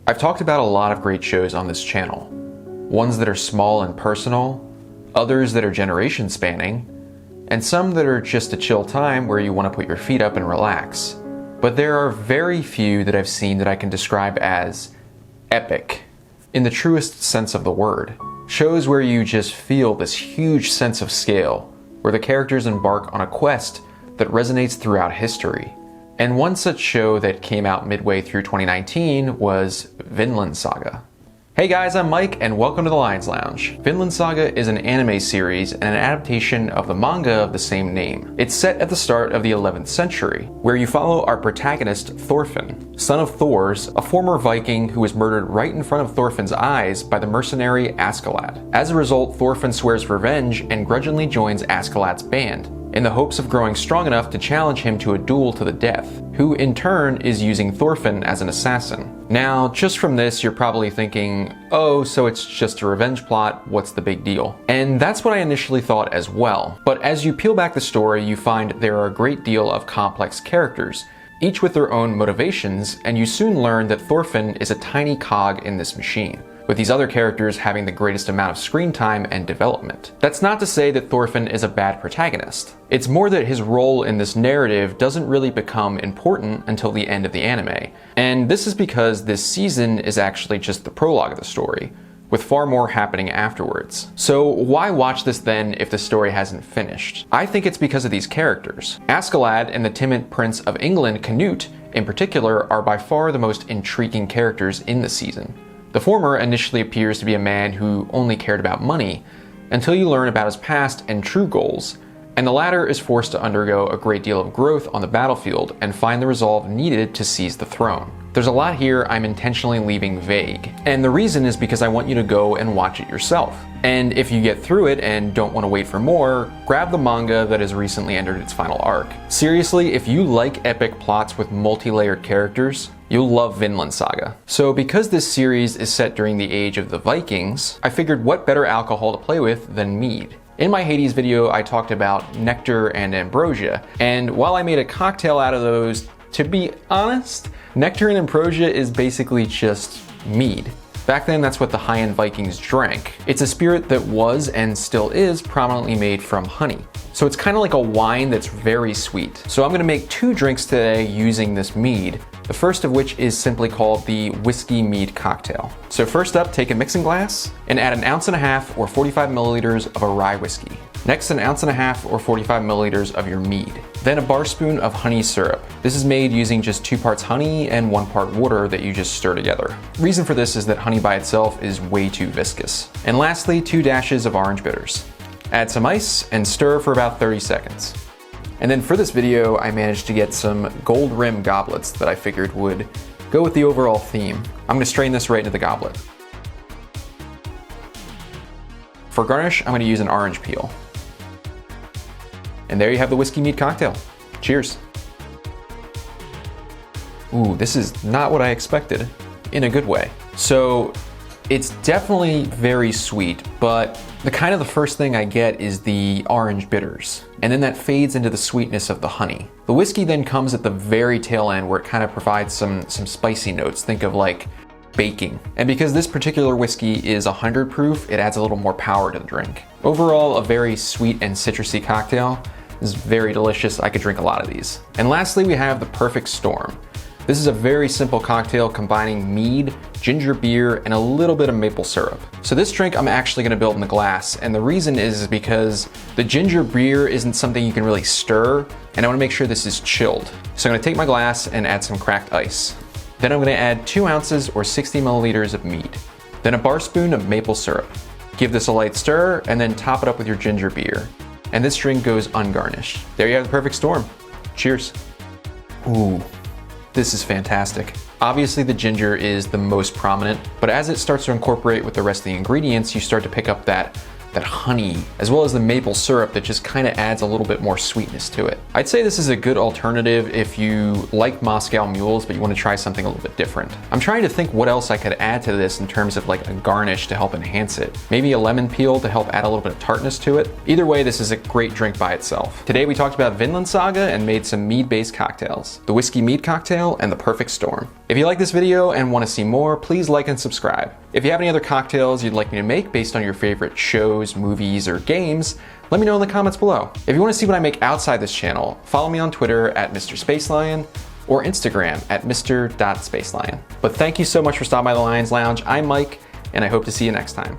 I've talked about a lot of great shows on this channel. Ones that are small and personal, others that are generation spanning, and some that are just a chill time where you want to put your feet up and relax. But there are very few that I've seen that I can describe as epic, in the truest sense of the word. Shows where you just feel this huge sense of scale, where the characters embark on a quest that resonates throughout history. And one such show that came out midway through 2019 was Vinland Saga. Hey guys, I'm Mike and welcome to the Lions Lounge. Vinland Saga is an anime series and an adaptation of the manga of the same name. It's set at the start of the 11th century, where you follow our protagonist Thorfinn, son of Thor's, a former Viking who was murdered right in front of Thorfinn's eyes by the mercenary Askeladd. As a result, Thorfinn swears revenge and grudgingly joins Askeladd's band, in the hopes of growing strong enough to challenge him to a duel to the death, who in turn is using Thorfinn as an assassin. Now, just from this, you're probably thinking, oh, so it's just a revenge plot, what's the big deal? And that's what I initially thought as well. But as you peel back the story, you find there are a great deal of complex characters, each with their own motivations, and you soon learn that Thorfinn is a tiny cog in this machine, with these other characters having the greatest amount of screen time and development. That's not to say that Thorfinn is a bad protagonist. It's more that his role in this narrative doesn't really become important until the end of the anime. And this is because this season is actually just the prologue of the story, with far more happening afterwards. So why watch this then if the story hasn't finished? I think it's because of these characters. Askeladd and the timid Prince of England, Canute, in particular, are by far the most intriguing characters in the season. The former initially appears to be a man who only cared about money, until you learn about his past and true goals, and the latter is forced to undergo a great deal of growth on the battlefield and find the resolve needed to seize the throne. There's a lot here I'm intentionally leaving vague, and the reason is because I want you to go and watch it yourself. And if you get through it and don't want to wait for more, grab the manga that has recently entered its final arc. Seriously, if you like epic plots with multi-layered characters, you'll love Vinland Saga. So because this series is set during the age of the Vikings, I figured what better alcohol to play with than mead. In my Hades video, I talked about nectar and ambrosia, and while I made a cocktail out of those, to be honest, nectar and ambrosia is basically just mead. Back then, that's what the high-end Vikings drank. It's a spirit that was, and still is, prominently made from honey. So it's kind of like a wine that's very sweet. So I'm gonna make two drinks today using this mead, the first of which is simply called the whiskey mead cocktail. So first up, take a mixing glass and add 1.5 ounces or 45 milliliters of a rye whiskey. Next, 1.5 ounces or 45 milliliters of your mead. Then a Barspoon of honey syrup. This is made using just 2 parts honey and 1 part water that you just stir together. Reason for this is that honey by itself is way too viscous. And lastly, 2 dashes of orange bitters. Add some ice and stir for about 30 seconds. And then for this video, I managed to get some gold rim goblets that I figured would go with the overall theme. I'm gonna strain this right into the goblet. For garnish, I'm gonna use an orange peel. And there you have the whiskey mead cocktail. Cheers. Ooh, this is not what I expected, in a good way. So it's definitely very sweet, but the first thing I get is the orange bitters, and then that fades into the sweetness of the honey. The whiskey then comes at the very tail end where it kind of provides some spicy notes. Think of like baking. And because this particular whiskey is 100 proof, it adds a little more power to the drink. Overall, a very sweet and citrusy cocktail. This is very delicious. I could drink a lot of these. And lastly, we have the perfect storm. This is a very simple cocktail combining mead, ginger beer, and a little bit of maple syrup. So this drink I'm actually gonna build in the glass, and the reason is because the ginger beer isn't something you can really stir, and I wanna make sure this is chilled. So I'm gonna take my glass and add some cracked ice. Then I'm gonna add 2 ounces or 60 milliliters of mead. Then a bar spoon of maple syrup. Give this a light stir, and then top it up with your ginger beer. And this drink goes ungarnished. There you have the perfect storm. Cheers. Ooh. This is fantastic. Obviously the ginger is the most prominent, but as it starts to incorporate with the rest of the ingredients, you start to pick up that honey, as well as the maple syrup that just kind of adds a little bit more sweetness to it. I'd say this is a good alternative if you like Moscow mules, but you want to try something a little bit different. I'm trying to think what else I could add to this in terms of like a garnish to help enhance it. Maybe a lemon peel to help add a little bit of tartness to it. Either way, this is a great drink by itself. Today we talked about Vinland Saga and made some mead-based cocktails. The whiskey mead cocktail and the perfect storm. If you like this video and want to see more, please like and subscribe. If you have any other cocktails you'd like me to make based on your favorite shows, movies, or games, let me know in the comments below. If you want to see what I make outside this channel, follow me on Twitter at Mr. Spacelion or Instagram at Mr.Spacelion. But thank you so much for stopping by the Lions Lounge. I'm Mike, and I hope to see you next time.